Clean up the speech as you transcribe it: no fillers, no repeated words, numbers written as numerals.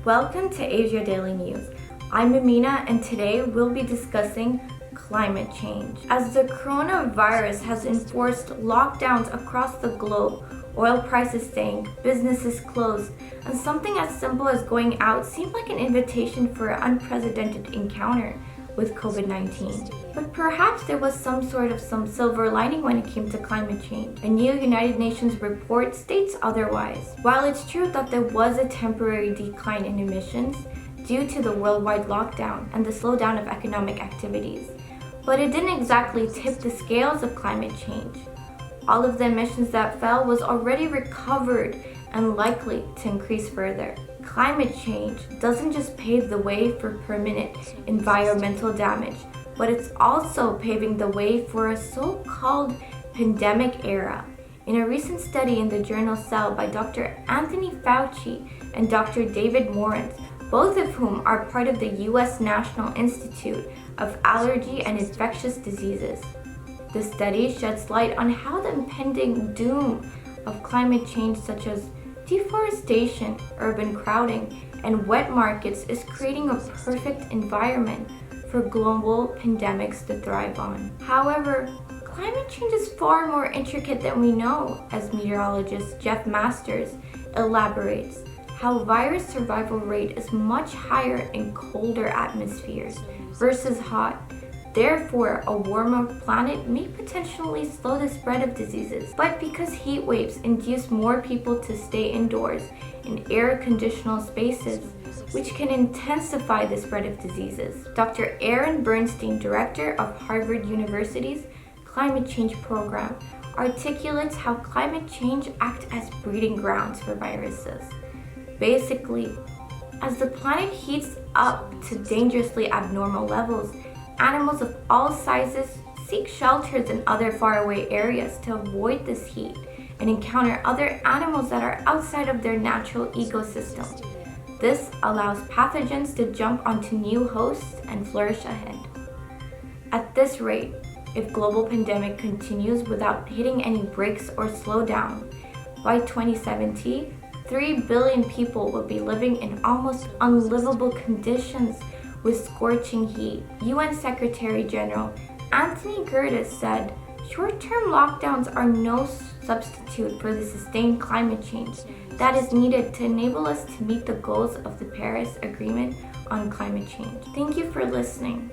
Welcome to Asia Daily News. I'm Amina and today we'll be discussing climate change. As the coronavirus has enforced lockdowns across the globe, oil prices sank, businesses closed, and something as simple as going out seemed like an invitation for an unprecedented encounter with COVID-19. But perhaps there was some silver lining when it came to climate change. A new United Nations report states otherwise. While it's true that there was a temporary decline in emissions due to the worldwide lockdown and the slowdown of economic activities, but it didn't exactly tip the scales of climate change. All of the emissions that fell was already recovered and likely to increase further. Climate change doesn't just pave the way for permanent environmental damage, but it's also paving the way for a so-called pandemic era. In a recent study in the journal Cell by Dr. Anthony Fauci and Dr. David Morens, both of whom are part of the U.S. National Institute of Allergy and Infectious Diseases. The study sheds light on how the impending doom of climate change, such as deforestation, urban crowding, and wet markets, is creating a perfect environment for global pandemics to thrive on. However, climate change is far more intricate than we know, as meteorologist Jeff Masters elaborates. How virus survival rate is much higher in colder atmospheres versus hot. Therefore, a warmer planet may potentially slow the spread of diseases. But because heat waves induce more people to stay indoors in air-conditioned spaces, which can intensify the spread of diseases. Dr. Aaron Bernstein, director of Harvard University's Climate Change Program, articulates how climate change acts as breeding grounds for viruses. Basically, as the planet heats up to dangerously abnormal levels, animals of all sizes seek shelters in other faraway areas to avoid this heat and encounter other animals that are outside of their natural ecosystem. This allows pathogens to jump onto new hosts and flourish ahead. At this rate, if global pandemic continues without hitting any brakes or slowdown, by 2070, 3 billion people will be living in almost unlivable conditions with scorching heat. UN Secretary General Anthony Guterres said, "Short-term lockdowns are no substitute for the sustained climate change that is needed to enable us to meet the goals of the Paris Agreement on climate change." Thank you for listening.